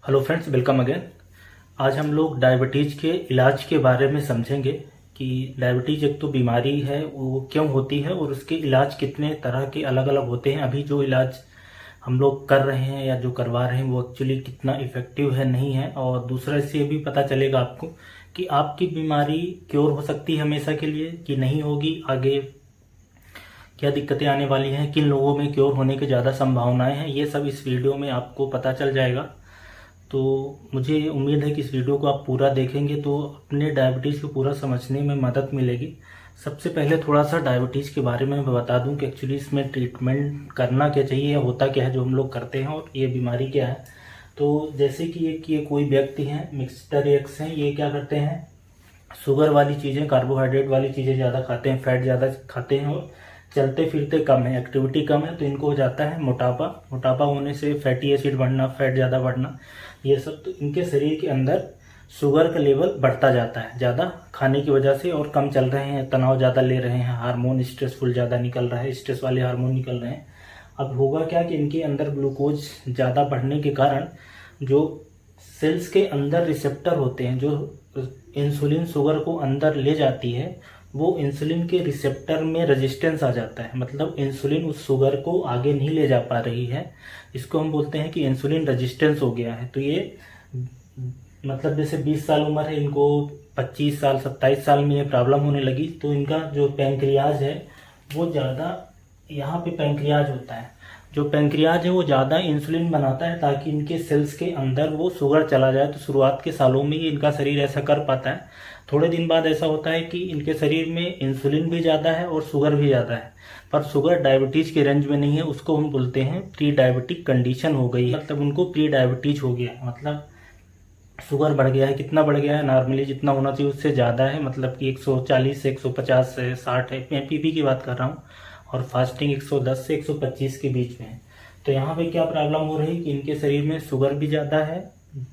Hello friends, welcome again. आज हम लोग डायबिटीज़ के इलाज के बारे में समझेंगे कि डायबिटीज़ एक तो बीमारी है, वो क्यों होती है और उसके इलाज कितने तरह के अलग अलग होते हैं। अभी जो इलाज हम लोग कर रहे हैं या जो करवा रहे हैं वो एक्चुअली कितना इफ़ेक्टिव है, नहीं है। और दूसरा इससे भी पता चलेगा आपको कि आपकी बीमारी क्योर हो सकती है हमेशा के लिए कि नहीं होगी, आगे क्या दिक्कतें आने वाली हैं, किन लोगों में क्योर होने की ज़्यादा संभावनाएं हैं, ये सब इस वीडियो में आपको पता चल जाएगा। तो मुझे उम्मीद है कि इस वीडियो को आप पूरा देखेंगे तो अपने डायबिटीज़ को पूरा समझने में मदद मिलेगी। सबसे पहले थोड़ा सा डायबिटीज़ के बारे में मैं बता दूं कि एक्चुअली इसमें ट्रीटमेंट करना क्या चाहिए या होता क्या है जो हम लोग करते हैं और ये बीमारी क्या है। तो जैसे कि ये कोई व्यक्ति हैं, मिस्टर एक्स हैं, ये क्या करते हैं, शुगर वाली चीज़ें, कार्बोहाइड्रेट वाली चीज़ें ज़्यादा खाते हैं, फैट ज़्यादा खाते हैं और चलते फिरते कम है, एक्टिविटी कम है, तो इनको हो जाता है मोटापा। मोटापा होने से फैटी एसिड बढ़ना, फैट ज़्यादा बढ़ना, ये सब। तो इनके शरीर के अंदर शुगर का लेवल बढ़ता जाता है ज़्यादा खाने की वजह से, और कम चल रहे हैं, तनाव ज़्यादा ले रहे हैं, हार्मोन स्ट्रेसफुल ज़्यादा निकल रहा है, स्ट्रेस वाले हार्मोन निकल रहे हैं। अब होगा क्या कि इनके अंदर ग्लूकोज ज़्यादा बढ़ने के कारण जो सेल्स के अंदर रिसेप्टर होते हैं, जो इंसुलिन शुगर को अंदर ले जाती है, वो इंसुलिन के रिसेप्टर में रेजिस्टेंस आ जाता है। मतलब इंसुलिन उस शुगर को आगे नहीं ले जा पा रही है। इसको हम बोलते हैं कि इंसुलिन रेजिस्टेंस हो गया है। तो ये मतलब जैसे 20 साल उम्र है, इनको 25 साल 27 साल में ये प्रॉब्लम होने लगी, तो इनका जो पैंक्रियाज है वो ज़्यादा, यहाँ पे पैंक्रियाज होता है, जो पैंक्रियाज है वो ज़्यादा इंसुलिन बनाता है ताकि इनके सेल्स के अंदर वो शुगर चला जाए। तो शुरुआत के सालों में ही इनका शरीर ऐसा कर पाता है। थोड़े दिन बाद ऐसा होता है कि इनके शरीर में इंसुलिन भी ज़्यादा है और शुगर भी ज़्यादा है, पर शुगर डायबिटीज़ के रेंज में नहीं है। उसको हम बोलते हैं प्री डायबिटिक कंडीशन हो गई है, मतलब उनको प्री डायबिटीज हो गया, मतलब शुगर बढ़ गया है। कितना बढ़ गया है? नॉर्मली जितना होना चाहिए उससे ज़्यादा है, मतलब कि 140 से 150 से 60 है, मैं पीपी की बात कर रहा हूँ, और फास्टिंग 110 से 125 के बीच में है। तो यहाँ पे क्या प्रॉब्लम हो रही है कि इनके शरीर में शुगर भी ज़्यादा है,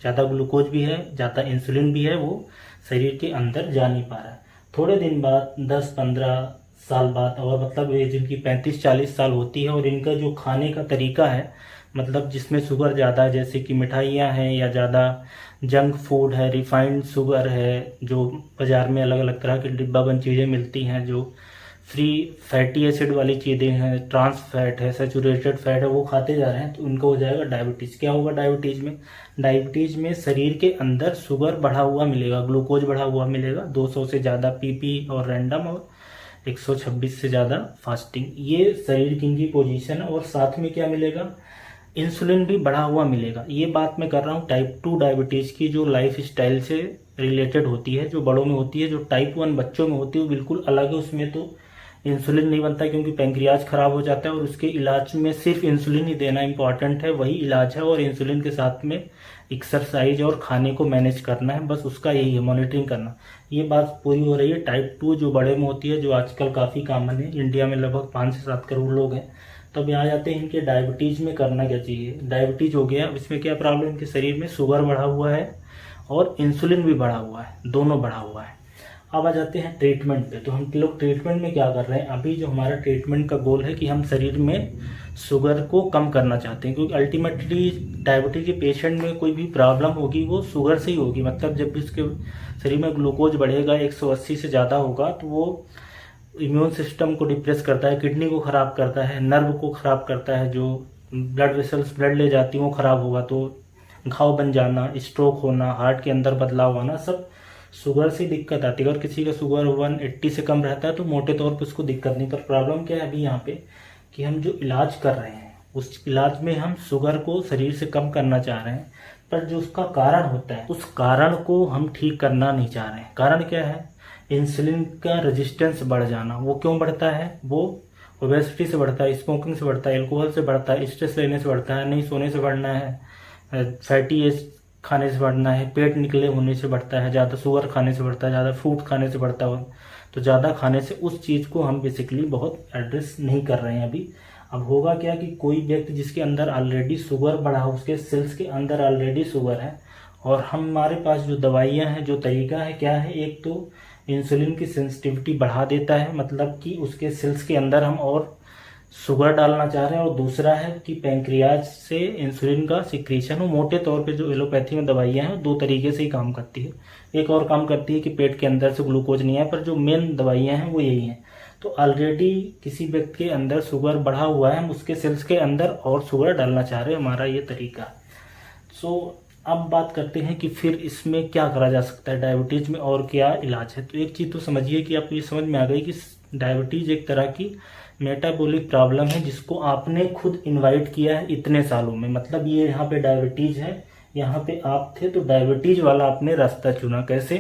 ज़्यादा ग्लूकोज भी है, ज़्यादा इंसुलिन भी है, वो शरीर के अंदर जा नहीं पा रहा है। थोड़े दिन बाद 10-15 साल बाद, और मतलब ये जिनकी 35-40 साल होती है और इनका जो खाने का तरीका है, मतलब जिसमें शुगर ज़्यादा है, जैसे कि मिठाइयाँ हैं या ज़्यादा जंक फूड है, रिफाइंड शुगर है, जो बाज़ार में अलग अलग तरह की डिब्बाबंद चीज़ें मिलती हैं, जो फ्री फैटी एसिड वाली चीज़ें हैं, ट्रांस फैट है, सेचुरेटेड फैट है, वो खाते जा रहे हैं, तो उनको हो जाएगा डायबिटीज़। क्या होगा डायबिटीज़ में? डायबिटीज़ में शरीर के अंदर शुगर बढ़ा हुआ मिलेगा, ग्लूकोज बढ़ा हुआ मिलेगा, 200 से ज़्यादा पीपी और रैंडम, और 126 से ज़्यादा फास्टिंग। ये शरीर की इनकी पोजीशन है। और साथ में क्या मिलेगा? इंसुलिन भी बढ़ा हुआ मिलेगा। ये बात मैं कर रहा हूँ टाइप 2 डायबिटीज़ की, जो लाइफ स्टाइल से रिलेटेड होती है, जो बड़ों में होती है। जो टाइप 1 बच्चों में होती है वो बिल्कुल अलग है। उसमें तो इंसुलिन नहीं बनता क्योंकि पैंक्रियाज खराब हो जाता है, और उसके इलाज में सिर्फ इंसुलिन ही देना इंपॉर्टेंट है, वही इलाज है। और इंसुलिन के साथ में एक्सरसाइज और खाने को मैनेज करना है, बस उसका यही है, मॉनिटरिंग करना। ये बात पूरी हो रही है। टाइप 2 जो बड़े में होती है, जो आजकल काफ़ी कॉमन है, इंडिया में लगभग 5 से 7 करोड़ लोग हैं। तो अब यहाँ जाते हैं इनके डायबिटीज़ में करना क्या चाहिए। डायबिटीज़ हो गया, इसमें क्या प्रॉब्लम? इनके शरीर में शुगर बढ़ा हुआ है और इंसुलिन भी बढ़ा हुआ है, दोनों बढ़ा हुआ है। अब आ जाते हैं ट्रीटमेंट पे। तो हम लोग ट्रीटमेंट में क्या कर रहे हैं? अभी जो हमारा ट्रीटमेंट का गोल है कि हम शरीर में शुगर को कम करना चाहते हैं, क्योंकि अल्टीमेटली डायबिटीज के पेशेंट में कोई भी प्रॉब्लम होगी वो शुगर से ही होगी। मतलब जब भी उसके शरीर में ग्लूकोज बढ़ेगा, 180 से ज़्यादा होगा, तो वो इम्यून सिस्टम को डिप्रेस करता है, किडनी को ख़राब करता है, नर्व को ख़राब करता है, जो ब्लड वेसल्स ब्लड ले जाती हैं वो ख़राब होगा, तो घाव बन जाना, स्ट्रोक होना, हार्ट के अंदर बदलाव आना, सब शुगर से दिक्कत आती है। अगर किसी का शुगर 180 से कम रहता है तो मोटे तौर पे उसको दिक्कत नहीं। पर प्रॉब्लम क्या है अभी यहाँ पे कि हम जो इलाज कर रहे हैं उस इलाज में हम शुगर को शरीर से कम करना चाह रहे हैं, पर जो उसका कारण होता है उस कारण को हम ठीक करना नहीं चाह रहे हैं। कारण क्या है? इंसुलिन का रेजिस्टेंस बढ़ जाना। वो क्यों बढ़ता है? वो ओबेसिटी से बढ़ता है, स्मोकिंग से बढ़ता है, एल्कोहल से बढ़ता है, स्ट्रेस लेने से बढ़ता है, नहीं सोने से बढ़ना है, फैटी एसिड खाने से बढ़ना है, पेट निकले होने से बढ़ता है, ज़्यादा शुगर खाने से बढ़ता है, ज़्यादा फ्रूट खाने से बढ़ता है। तो ज़्यादा खाने से उस चीज़ को हम बेसिकली बहुत एड्रेस नहीं कर रहे हैं अभी। अब होगा क्या कि कोई व्यक्ति जिसके अंदर ऑलरेडी शुगर बढ़ा हो, उसके सेल्स के अंदर ऑलरेडी शुगर है, और हमारे पास जो दवाइयाँ हैं, जो तरीका है, क्या है? एक तो इंसुलिन की सेंसिटिविटी बढ़ा देता है, मतलब कि उसके सेल्स के अंदर हम और शुगर डालना चाह रहे हैं, और दूसरा है कि पैंक्रियाज से इंसुलिन का सिक्रीशन हो। मोटे तौर पे जो एलोपैथी में दवाइयाँ हैं 2 तरीके से ही काम करती है। एक और काम करती है कि पेट के अंदर से ग्लूकोज नहीं आए, पर जो मेन दवाइयाँ हैं वो यही हैं। तो ऑलरेडी किसी व्यक्ति के अंदर शुगर बढ़ा हुआ है, हम उसके सेल्स के अंदर और शुगर डालना चाह रहे हैं, हमारा ये तरीका है। सो अब बात करते हैं कि फिर इसमें क्या करा जा सकता है, डायबिटीज़ में और क्या इलाज है। तो एक चीज़ तो समझिए कि आपको ये समझ में आ गई कि डायबिटीज़ एक तरह की मेटाबॉलिक प्रॉब्लम है जिसको आपने खुद इनवाइट किया है इतने सालों में। मतलब ये यहाँ पे डायबिटीज़ है, यहाँ पे आप थे, तो डायबिटीज़ वाला आपने रास्ता चुना। कैसे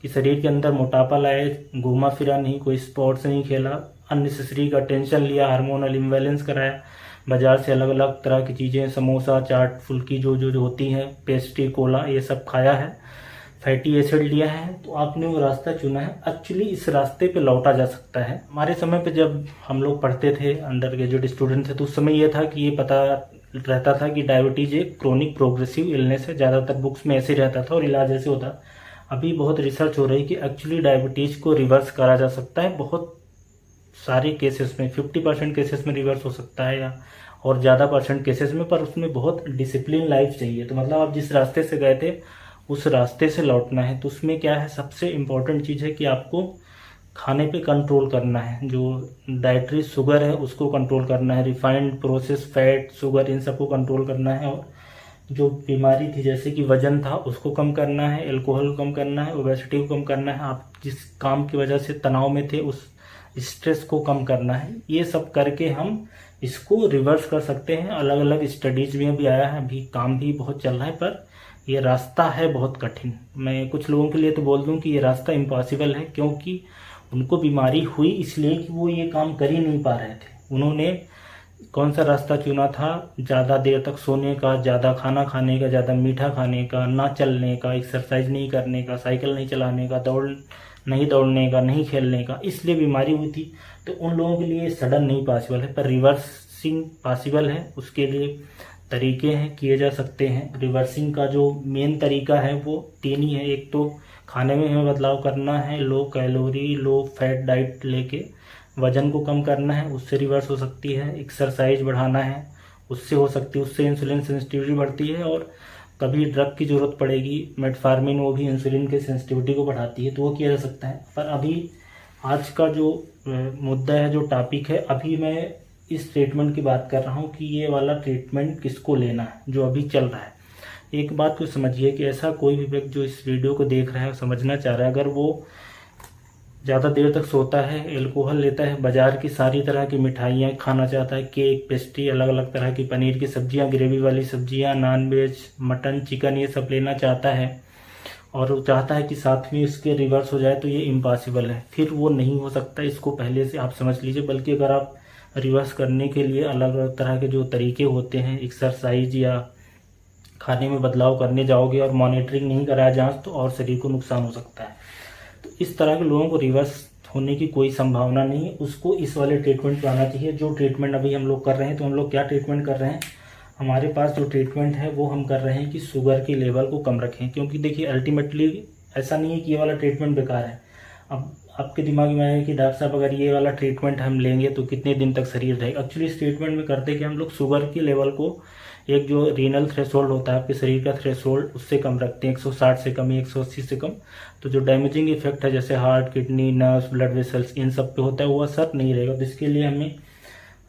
कि शरीर के अंदर मोटापा लाए, घूमा फिरा नहीं, कोई स्पोर्ट्स नहीं खेला, अननेसेसरी का टेंशन लिया, हार्मोनल इम्बैलेंस कराया, बाजार से अलग अलग तरह की चीज़ें, समोसा, चाट, फुल्की जो होती हैं, पेस्ट्री, कोला, ये सब खाया है, फैटी एसिड लिया है, तो आपने वो रास्ता चुना है। एक्चुअली इस रास्ते पे लौटा जा सकता है। हमारे समय पे जब हम लोग पढ़ते थे, अंडर ग्रेजुएट स्टूडेंट थे, तो उस समय ये था कि ये पता रहता था कि डायबिटीज़ एक क्रोनिक प्रोग्रेसिव इलनेस है। ज़्यादातर बुक्स में ऐसे रहता था और इलाज ऐसे होता। अभी बहुत रिसर्च हो रही है कि एक्चुअली डायबिटीज़ को रिवर्स करा जा सकता है। बहुत सारे केसेस में 50% केसेस में रिवर्स हो सकता है, या और ज़्यादा परसेंट केसेस में, पर उसमें बहुत डिसिप्लिन लाइफ चाहिए। तो मतलब आप जिस रास्ते से गए थे उस रास्ते से लौटना है। तो उसमें क्या है, सबसे इम्पोर्टेंट चीज़ है कि आपको खाने पे कंट्रोल करना है। जो डाइटरी शुगर है उसको कंट्रोल करना है, रिफाइंड प्रोसेस फैट, शुगर, इन सबको कंट्रोल करना है। और जो बीमारी थी जैसे कि वजन था उसको कम करना है, एल्कोहल को कम करना है, ओबेसिटी को कम करना है, आप जिस काम की वजह से तनाव में थे उस स्ट्रेस को कम करना है। ये सब करके हम इसको रिवर्स कर सकते हैं। अलग अलग स्टडीज में भी आया है, अभी काम भी बहुत चल रहा है, पर ये रास्ता है बहुत कठिन। मैं कुछ लोगों के लिए तो बोल दूं कि ये रास्ता इम्पॉसिबल है, क्योंकि उनको बीमारी हुई इसलिए कि वो ये काम कर ही नहीं पा रहे थे। उन्होंने कौन सा रास्ता चुना था, ज़्यादा देर तक सोने का, ज़्यादा खाना खाने का, ज़्यादा मीठा खाने का, ना चलने का, एक्सरसाइज नहीं करने का, साइकिल नहीं चलाने का, नहीं दौड़ने का, नहीं खेलने का, इसलिए बीमारी हुई थी। तो उन लोगों के लिए सडन नहीं पॉसिबल है, पर रिवर्सिंग पॉसिबल है। उसके लिए तरीके हैं, किए जा सकते हैं। रिवर्सिंग का जो मेन तरीका है वो 3 ही है। एक तो खाने में हमें बदलाव करना है, low calorie low fat diet लेके वजन को कम करना है, उससे रिवर्स हो सकती है। एक्सरसाइज बढ़ाना है, उससे हो सकती है, उससे इंसुलिन सेंसिटिविटी बढ़ती है। और कभी ड्रग की ज़रूरत पड़ेगी, मेटफॉर्मिन, वो भी इंसुलिन के सेंसिटिविटी को बढ़ाती है, तो वो किया जा सकता है। पर अभी आज का जो मुद्दा है, जो टॉपिक है, अभी मैं इस ट्रीटमेंट की बात कर रहा हूँ कि ये वाला ट्रीटमेंट किसको लेना है जो अभी चल रहा है। एक बात को समझिए कि ऐसा कोई भी व्यक्ति जो इस वीडियो को देख रहा है, समझना चाह रहा है, अगर वो ज़्यादा देर तक सोता है, एल्कोहल लेता है, बाजार की सारी तरह की मिठाइयाँ खाना चाहता है, केक, पेस्ट्री, अलग अलग तरह की पनीर की सब्जियाँ, ग्रेवी वाली सब्जियाँ, नॉन वेज, मटन, चिकन, ये सब लेना चाहता है, और वो चाहता है कि साथ में इसके रिवर्स हो जाए, तो ये इम्पॉसिबल है, फिर वो नहीं हो सकता। इसको पहले से आप समझ लीजिए। बल्कि अगर आप रिवर्स करने के लिए अलग अलग तरह के जो तरीके होते हैं, एक्सरसाइज या खाने में बदलाव करने जाओगे और मॉनिटरिंग नहीं कराया जांच, तो और शरीर को नुकसान हो सकता है। तो इस तरह के लोगों को रिवर्स होने की कोई संभावना नहीं है, उसको इस वाले ट्रीटमेंट पे आना चाहिए जो ट्रीटमेंट अभी हम लोग कर रहे हैं। तो हम लोग क्या ट्रीटमेंट कर रहे हैं, हमारे पास जो ट्रीटमेंट है वो हम कर रहे हैं कि शुगर के लेवल को कम रखें। क्योंकि देखिए अल्टीमेटली ऐसा नहीं है कि ये वाला ट्रीटमेंट बेकार है। अब आपके दिमाग में आएगा कि डॉक्टर साहब अगर ये वाला ट्रीटमेंट हम लेंगे तो कितने दिन तक शरीर रहेगा। एक्चुअली इस ट्रीटमेंट में करते कि हम लोग शुगर के लेवल को, एक जो रीनल थ्रेशोल्ड होता है आपके शरीर का थ्रेशोल्ड, उससे कम रखते हैं, 160 से कम, 180 से कम। तो जो डैमेजिंग इफेक्ट है जैसे heart, kidney, nerves, blood vessels, इन सब पे होता है, वो असर नहीं रहेगा। तो इसके लिए हमें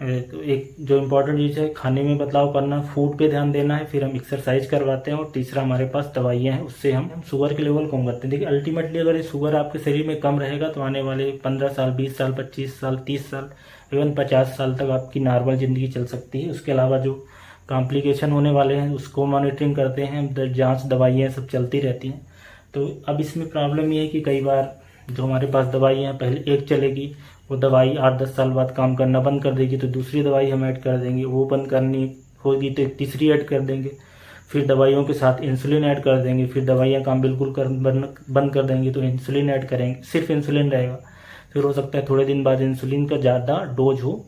तो एक जो इम्पोर्टेंट चीज़ है, खाने में बदलाव करना, फूड पे ध्यान देना है, फिर हम एक्सरसाइज करवाते हैं, और तीसरा हमारे पास दवाइयाँ हैं, उससे हम शुगर के लेवल कम करते हैं। देखिए अल्टीमेटली अगर ये शुगर आपके शरीर में कम रहेगा तो आने वाले 15 साल, 20 साल, 25 साल, 30 साल, इवन 50 साल तक आपकी नॉर्मल ज़िंदगी चल सकती है। उसके अलावा जो कॉम्प्लिकेशन होने वाले हैं उसको मॉनिटरिंग करते हैं, जाँच, दवाइयाँ सब चलती रहती हैं। तो अब इसमें प्रॉब्लम ये है कि कई बार जो हमारे पास दवाइयाँ हैं, पहले एक चलेगी, वो दवाई 8-10 साल बाद काम करना बंद कर देगी, तो दूसरी दवाई हम ऐड कर देंगे, वो बंद करनी होगी तो एक तीसरी ऐड कर देंगे, फिर दवाइयों के साथ इंसुलिन ऐड कर देंगे, फिर दवाइयाँ काम बिल्कुल बंद कर देंगे तो इंसुलिन ऐड करेंगे, सिर्फ इंसुलिन रहेगा। फिर हो सकता है थोड़े दिन बाद इंसुलिन का ज़्यादा डोज हो।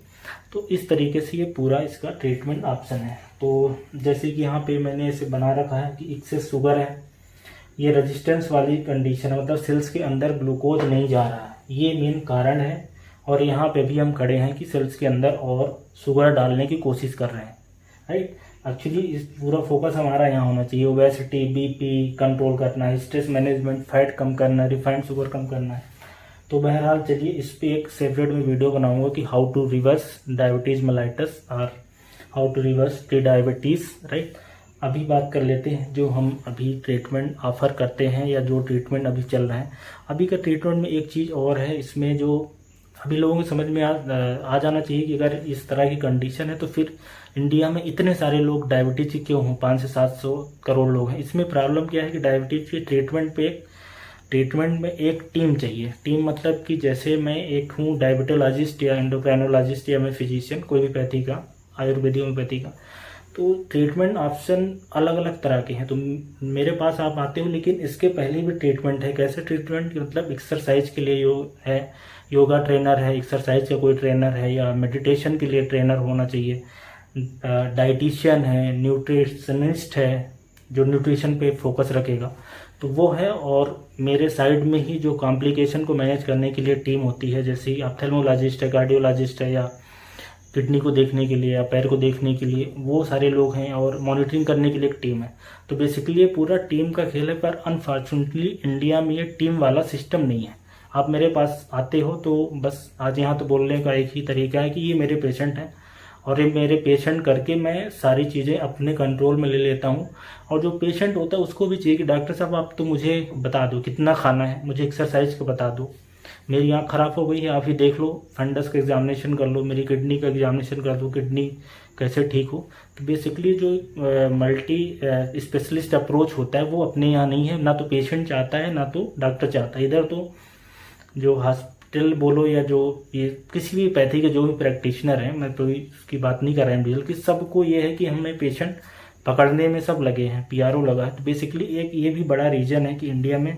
तो इस तरीके से ये पूरा इसका ट्रीटमेंट ऑप्शन है। तो जैसे कि यहाँ पे मैंने इसे बना रखा है कि एक्सेस शुगर है, ये रेजिस्टेंस वाली कंडीशन है, मतलब सेल्स के अंदर ग्लूकोज नहीं जा रहा है, ये मेन कारण है। और यहाँ पे भी हम खड़े हैं कि सेल्स के अंदर और शुगर डालने की कोशिश कर रहे हैं, राइट। एक्चुअली इस पूरा फोकस हमारा यहाँ होना चाहिए, ओबेसिटी, बीपी कंट्रोल करना है, स्ट्रेस मैनेजमेंट, फैट कम करना है, रिफाइंड शुगर कम करना है। तो बहरहाल चलिए इस पे एक सेपरेट में वीडियो बनाऊंगा कि how to reverse diabetes mellitus और how to reverse pre diabetes, right. अभी बात कर लेते हैं जो हम अभी ट्रीटमेंट ऑफर करते हैं या जो ट्रीटमेंट अभी चल रहा है। अभी का ट्रीटमेंट में एक चीज़ और है, इसमें जो अभी लोगों को समझ में आ जाना चाहिए कि अगर इस तरह की कंडीशन है तो फिर इंडिया में इतने सारे लोग डायबिटीज के क्यों हों, 500 से 700 करोड़ लोग हैं। इसमें प्रॉब्लम क्या है कि डायबिटीज के ट्रीटमेंट में एक टीम चाहिए। टीम मतलब कि जैसे मैं एक हूँ डायबिटोलॉजिस्ट या एंडोक्राइनोलॉजिस्ट या मैं फिजिशियन, कोई भी पैथी का, आयुर्वेदिक होम्योपैथी का, तो ट्रीटमेंट ऑप्शन अलग अलग तरह के हैं। तो मेरे पास आप आते हो, लेकिन इसके पहले भी ट्रीटमेंट है। कैसे ट्रीटमेंट की मतलब एक्सरसाइज के लिए है, योगा ट्रेनर है, एक्सरसाइज का कोई ट्रेनर है, या मेडिटेशन के लिए ट्रेनर होना चाहिए, डाइटिशियन है, न्यूट्रिशनिस्ट है जो न्यूट्रिशन पे फोकस रखेगा, तो वो है। और मेरे साइड में ही जो कॉम्प्लिकेशन को मैनेज करने के लिए टीम होती है, जैसे ऑप्थेल्मोलॉजिस्ट है, कार्डियोलॉजिस्ट है, या किडनी को देखने के लिए या पैर को देखने के लिए, वो सारे लोग हैं, और मॉनिटरिंग करने के लिए एक टीम है। तो बेसिकली ये पूरा टीम का खेल है, पर अनफॉर्चुनेटली इंडिया में ये टीम वाला सिस्टम नहीं है। आप मेरे पास आते हो तो बस आज यहाँ तो बोलने का एक ही तरीका है कि ये मेरे पेशेंट हैं और ये मेरे पेशेंट करके मैं सारी चीज़ें अपने कंट्रोल में ले लेता हूँ। और जो पेशेंट होता है उसको भी चाहिए कि डॉक्टर साहब आप तो मुझे बता दो कितना खाना है, मुझे एक्सरसाइज का बता दो, मेरी आँख खराब हो गई है आप ही देख लो, फंडस का एग्जामिनेशन कर लो, मेरी किडनी का एग्जामिनेशन कर दो, किडनी कैसे ठीक हो। तो बेसिकली जो मल्टी स्पेशलिस्ट अप्रोच होता है वो अपने यहाँ नहीं है, ना तो पेशेंट चाहता है ना तो डॉक्टर चाहता है। इधर तो जो हॉस्पिटल बोलो या जो ये किसी भी पैथी के जो भी प्रैक्टिशनर हैं, मैं तो इसकी बात नहीं कर रहा हूँ कि सबको ये है कि हमें पेशेंट पकड़ने में सब लगे हैं, पीआरओ लगा है। तो बेसिकली एक ये भी बड़ा रीजन है कि इंडिया में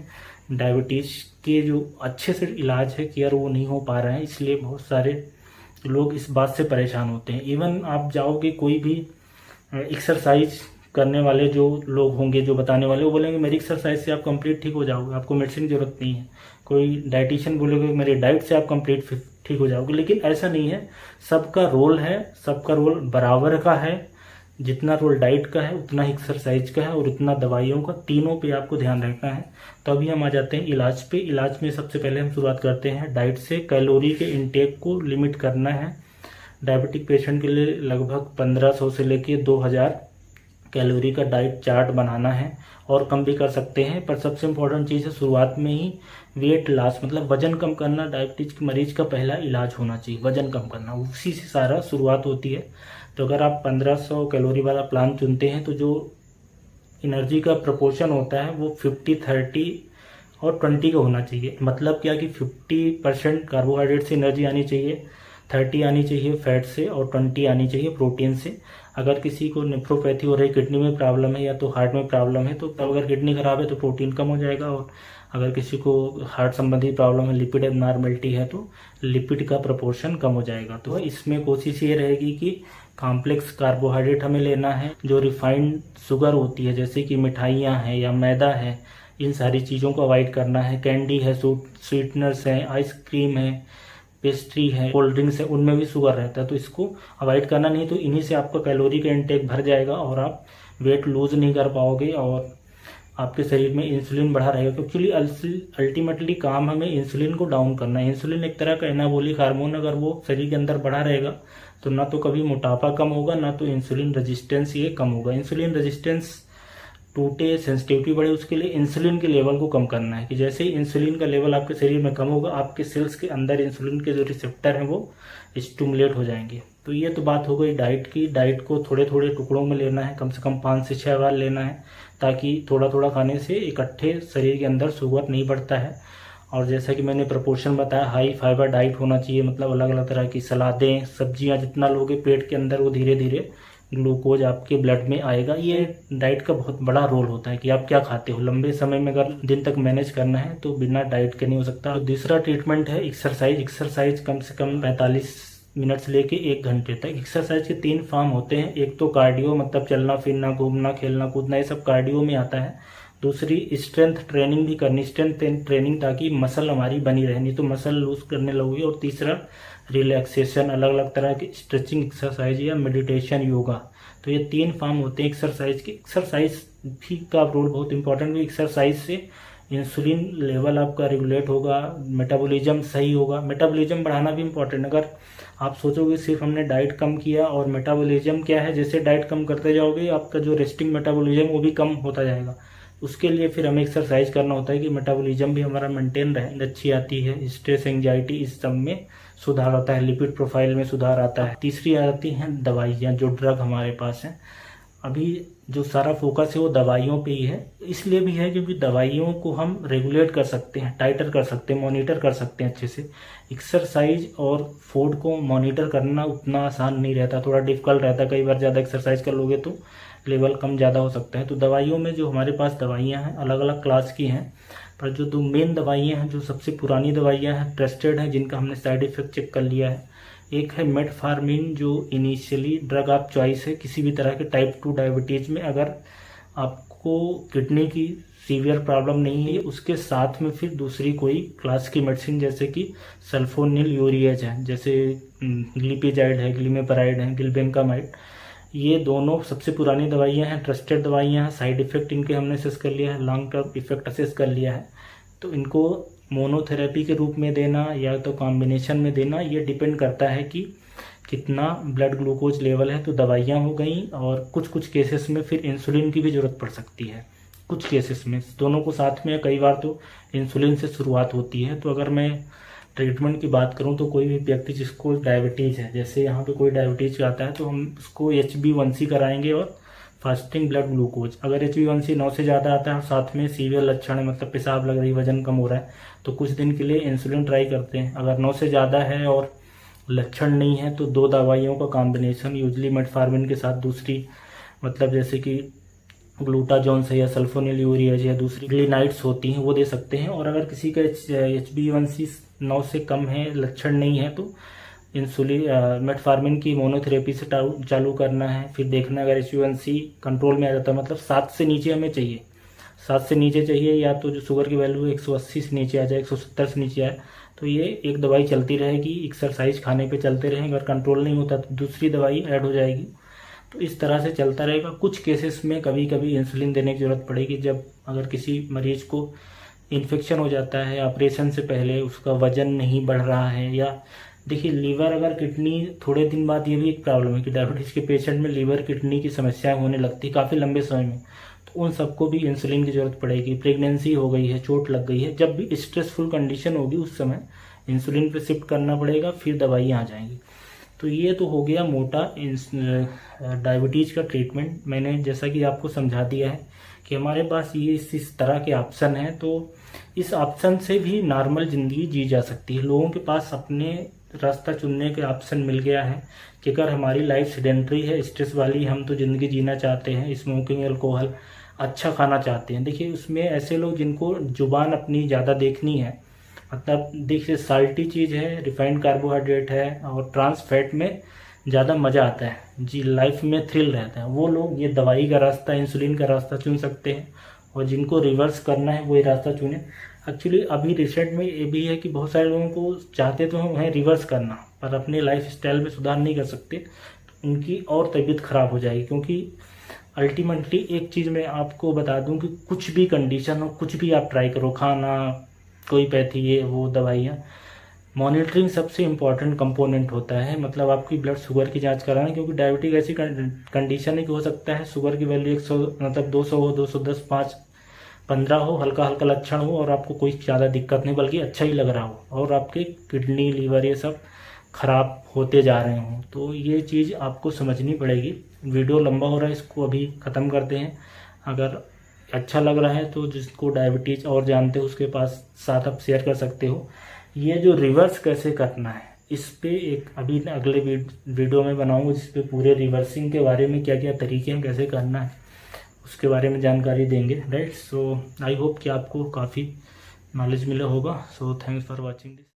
डायबिटीज के जो अच्छे से इलाज है, केयर वो नहीं हो पा रहा है, इसलिए बहुत सारे लोग इस बात से परेशान होते हैं। इवन आप जाओगे कोई भी एक्सरसाइज करने वाले जो लोग होंगे, जो बताने वाले, वो बोलेंगे मेरी एक्सरसाइज से आप कंप्लीट ठीक हो जाओगे, आपको मेडिसिन की जरूरत नहीं है। कोई डाइटिशियन बोलेगे मेरी डाइट से आप कंप्लीट ठीक हो जाओगे, लेकिन ऐसा नहीं है। सबका रोल है, सबका रोल बराबर का है। जितना रोल डाइट का है उतना ही एक्सरसाइज का है और उतना दवाइयों का, तीनों पे आपको ध्यान रखना है। तो अभी हम आ जाते हैं इलाज पे। इलाज में सबसे पहले हम शुरुआत करते हैं डाइट से। कैलोरी के इनटेक को लिमिट करना है। डायबिटिक पेशेंट के लिए लगभग 1500 से लेके 2000 कैलोरी का डाइट चार्ट बनाना है, और कम भी कर सकते हैं। पर सबसे इम्पोर्टेंट चीज़ है शुरुआत में ही वेट लॉस, मतलब वजन कम करना डायबिटीज के मरीज का पहला इलाज होना चाहिए, वजन कम करना, उसी से सारा शुरुआत होती है। तो अगर आप 1500 कैलोरी वाला प्लान चुनते हैं तो जो एनर्जी का प्रपोर्शन होता है वो 50, 30 और 20 का होना चाहिए। मतलब क्या कि 50% कार्बोहाइड्रेट से एनर्जी आनी चाहिए, 30 आनी चाहिए फैट से, और 20 आनी चाहिए प्रोटीन से। अगर किसी को नेफ्रोपैथी हो रही, किडनी में प्रॉब्लम है या तो हार्ट में प्रॉब्लम है, तो तब अगर किडनी खराब है तो प्रोटीन कम हो जाएगा। और अगर किसी को हार्ट संबंधी प्रॉब्लम है, लिपिड एबनॉर्मलिटी है, तो लिपिड का प्रपोर्शन कम हो जाएगा। तो इसमें कोशिश ये रहेगी कि कॉम्प्लेक्स कार्बोहाइड्रेट हमें लेना है। जो रिफाइंड शुगर होती है जैसे कि मिठाइयाँ हैं या मैदा है, इन सारी चीज़ों को अवॉइड करना है। कैंडी है, स्वीटनर्स हैं, आइसक्रीम है, पेस्ट्री है, कोल्ड ड्रिंक्स है, उनमें भी शुगर रहता है, तो इसको अवॉइड करना नहीं। तो इन्हीं से आपका कैलोरी का इंटेक भर जाएगा और आप वेट लूज नहीं कर पाओगे और आपके शरीर में इंसुलिन बढ़ा रहेगा। तो एक्चुअली अल्टीमेटली काम हमें इंसुलिन को डाउन करना है। इंसुलिन एक तरह का एनाबॉलिक हार्मोन, अगर वो शरीर के अंदर बढ़ा रहेगा तो ना तो कभी मोटापा कम होगा, ना तो इंसुलिन रेजिस्टेंस ये कम होगा। इंसुलिन रेजिस्टेंस टूटे, सेंसिटिविटी बढ़े, उसके लिए इंसुलिन के लेवल को कम करना है। कि जैसे ही इंसुलिन का लेवल आपके शरीर में कम होगा, आपके सेल्स के अंदर इंसुलिन के जो रिसेप्टर हैं वो स्टिमुलेट हो जाएंगे। तो ये तो बात हो गई डाइट की। डाइट को थोड़े थोड़े टुकड़ों में लेना है, कम से कम 5 से 6 बार लेना है, ताकि थोड़ा थोड़ा खाने से इकट्ठे शरीर के अंदर शुगर नहीं बढ़ता है। और जैसा कि मैंने प्रपोर्शन बताया, हाई फाइबर डाइट होना चाहिए, मतलब अलग अलग तरह की सलादें, सब्जियां जितना लोगे पेट के अंदर वो धीरे धीरे ग्लूकोज आपके ब्लड में आएगा। ये डाइट का बहुत बड़ा रोल होता है कि आप क्या खाते हो। लंबे समय में अगर दिन तक मैनेज करना है तो बिना डाइट के नहीं हो सकता। तो दूसरा ट्रीटमेंट है एक्सरसाइज। एक्सरसाइज कम से कम 45 मिनट से लेके 1 घंटे तक। एक्सरसाइज के 3 फॉर्म होते हैं। एक तो कार्डियो, मतलब चलना फिरना, घूमना, खेलना कूदना, ये सब कार्डियो में आता है। दूसरी स्ट्रेंथ ट्रेनिंग भी करनी, स्ट्रेंथ ट्रेनिंग ताकि मसल हमारी बनी रहे, नहीं तो मसल लूज करने लगोगी। और तीसरा रिलैक्सेशन, अलग अलग तरह की स्ट्रेचिंग एक्सरसाइज या मेडिटेशन, योगा। तो ये 3 फॉर्म होते हैं एक्सरसाइज के। एक्सरसाइज भी का रोल बहुत इंपॉर्टेंट है। एक्सरसाइज से इंसुलिन लेवल आपका रेगुलेट होगा, मेटाबॉलिज्म सही होगा। मेटाबॉलिज्म बढ़ाना भी इंपॉर्टेंट। अगर आप सोचोगे सिर्फ हमने डाइट कम किया और मेटाबॉलिज्म क्या है, जैसे डाइट कम करते जाओगे आपका जो रेस्टिंग मेटाबॉलिज्म वो भी कम होता जाएगा। उसके लिए फिर हमें एक्सरसाइज करना होता है कि मेटाबॉलिज्म भी हमारा मेंटेन रहे, अच्छी आती है। स्ट्रेस, एंजाइटी, इस सब में सुधार आता है, लिपिड प्रोफाइल में सुधार आता है। तीसरी आती हैं दवाइयाँ, जो ड्रग हमारे पास हैं। अभी जो सारा फोकस है वो दवाइयों पे ही है, इसलिए भी है क्योंकि दवाइयों को हम रेगुलेट कर सकते हैं, टाइटर कर सकते हैं, मॉनिटर कर सकते हैं अच्छे से। एक्सरसाइज और फूड को मॉनिटर करना उतना आसान नहीं रहता, थोड़ा डिफिकल्ट रहता है। कई बार ज़्यादा एक्सरसाइज कर लोगे तो लेवल कम ज़्यादा हो सकता है। तो दवाइयों में जो हमारे पास दवाइयाँ हैं अलग अलग क्लास की हैं, पर जो 2 मेन दवाइयाँ हैं, जो सबसे पुरानी दवाइयाँ हैं, ट्रस्टेड हैं, जिनका हमने साइड इफेक्ट चेक कर लिया है। एक है मेटफॉर्मिन, जो इनिशियली ड्रग ऑफ चॉइस है किसी भी तरह के टाइप 2 डायबिटीज़ में। अगर आपको किडनी की सीवियर प्रॉब्लम नहीं है, उसके साथ में फिर दूसरी कोई क्लास की मेडिसिन जैसे कि सल्फोनिल यूरिएज है, जैसे ग्लिपिजाइड है, ग्लिमेपराइड है, गिलबेंकामाइड। ये दोनों सबसे पुरानी दवाइयाँ हैं, ट्रस्टेड दवाइयाँ हैं। साइड इफेक्ट इनके हमने असेस कर लिया है, लॉन्ग टर्म इफेक्ट असेस कर लिया है। तो इनको मोनोथेरेपी के रूप में देना या तो कॉम्बिनेशन में देना, ये डिपेंड करता है कि कितना ब्लड ग्लूकोज लेवल है। तो दवाइयाँ हो गई, और कुछ कुछ केसेस में फिर इंसुलिन की भी ज़रूरत पड़ सकती है। कुछ केसेस में दोनों को साथ में, कई बार तो इंसुलिन से शुरुआत होती है। तो अगर मैं ट्रीटमेंट की बात करूं तो कोई भी व्यक्ति जिसको डायबिटीज़ है, जैसे यहाँ पे कोई डायबिटीज़ आता है, तो हम उसको HbA1c कराएंगे और फास्टिंग ब्लड ग्लूकोज। अगर HbA1c 9 से ज़्यादा आता है और साथ में सीवियर लक्षण है, मतलब पेशाब लग रही, वजन कम हो रहा है, तो कुछ दिन के लिए इंसुलिन ट्राई करते हैं। अगर 9 से ज़्यादा है और लक्षण नहीं है तो 2 दवाइयों का कॉम्बिनेशन, यूजली मेटफॉर्मिन के साथ दूसरी, मतलब जैसे कि ग्लूटाजोन्स है या सल्फोनिल यूरिएज या दूसरी ग्लिनाइड्स होती हैं, वो दे सकते हैं। और अगर किसी का HbA1c 9 से कम है, लक्षण नहीं है, तो इंसुलिन मेटफॉर्मिन की मोनोथेरेपी से चालू करना है। फिर देखना अगर HbA1c कंट्रोल में आ जाता है, मतलब 7 से नीचे हमें चाहिए, 7 से नीचे चाहिए, या तो जो शुगर की वैल्यू 180 से नीचे आ जाए, 170 से नीचे आए, तो ये एक दवाई चलती रहेगी। एक्सरसाइज खाने पे चलते रहें, अगर कंट्रोल नहीं होता तो दूसरी दवाई ऐड हो जाएगी। तो इस तरह से चलता रहेगा। कुछ केसेस में कभी कभी इंसुलिन देने की ज़रूरत पड़ेगी, जब अगर किसी मरीज को इन्फेक्शन हो जाता है, ऑपरेशन से पहले उसका वजन नहीं बढ़ रहा है, या देखिए लीवर, अगर किडनी, थोड़े दिन बाद ये भी एक प्रॉब्लम है कि डायबिटीज़ के पेशेंट में लीवर किडनी की समस्याएं होने लगती है काफ़ी लंबे समय में, तो उन सबको भी इंसुलिन की ज़रूरत पड़ेगी। प्रेगनेंसी हो गई है, चोट लग गई है, जब भी स्ट्रेसफुल कंडीशन होगी उस समय इंसुलिन पे शिफ्ट करना पड़ेगा, फिर दवाइयाँ आ जाएंगी। तो ये तो हो गया मोटा डायबिटीज़ का ट्रीटमेंट। मैंने जैसा कि आपको समझा दिया है कि हमारे पास ये इस तरह के ऑप्शन हैं, तो इस ऑप्शन से भी नॉर्मल ज़िंदगी जी जा सकती है। लोगों के पास अपने रास्ता चुनने के ऑप्शन मिल गया है कि अगर हमारी लाइफ सेडेंटरी है, स्ट्रेस वाली, हम तो ज़िंदगी जीना चाहते हैं, स्मोकिंग, अल्कोहल, अच्छा खाना चाहते हैं। देखिए उसमें ऐसे लोग जिनको जुबान अपनी ज़्यादा देखनी है, मतलब देखिए साल्टी चीज़ है, रिफाइंड कार्बोहाइड्रेट है और ट्रांस फैट में ज़्यादा मज़ा आता है जी, लाइफ में थ्रिल रहता है, वो लोग ये दवाई का रास्ता, इंसुलिन का रास्ता चुन सकते हैं। और जिनको रिवर्स करना है वही रास्ता चुने। एक्चुअली अभी रिसेंट में ये भी है कि बहुत सारे लोगों को चाहते तो हैं रिवर्स करना, पर अपने लाइफ स्टाइल में सुधार नहीं कर सकते, तो उनकी और तबीयत खराब हो जाएगी। क्योंकि अल्टीमेटली एक चीज़ मैं आपको बता दूं कि कुछ भी कंडीशन हो, कुछ भी आप ट्राई करो, खाना, कोई पैथी, ये वो दवाइयाँ, मॉनिटरिंग सबसे इम्पॉर्टेंट कंपोनेंट होता है। मतलब आपकी ब्लड शुगर की जांच कराना, क्योंकि डायबिटीज ऐसी कंडीशन है कि हो सकता है शुगर की वैल्यू 100, मतलब 200 हो, 210, 5, 15 हो, हल्का हल्का लक्षण हो और आपको कोई ज़्यादा दिक्कत नहीं, बल्कि अच्छा ही लग रहा हो, और आपके किडनी, लीवर ये सब खराब होते जा रहे हों। तो ये चीज़ आपको समझनी पड़ेगी। वीडियो लंबा हो रहा है, इसको अभी ख़त्म करते हैं। अगर अच्छा लग रहा है तो जिसको डायबिटीज़ और जानते हो उसके पास साथ आप शेयर कर सकते हो। ये जो रिवर्स कैसे करना है, इस पे एक अभी अगले वीडियो में बनाऊंगा, जिस पे पूरे रिवर्सिंग के बारे में क्या क्या तरीके हैं, कैसे करना है, उसके बारे में जानकारी देंगे, राइट। सो आई होप कि आपको काफ़ी नॉलेज मिला होगा। So thanks for watching this.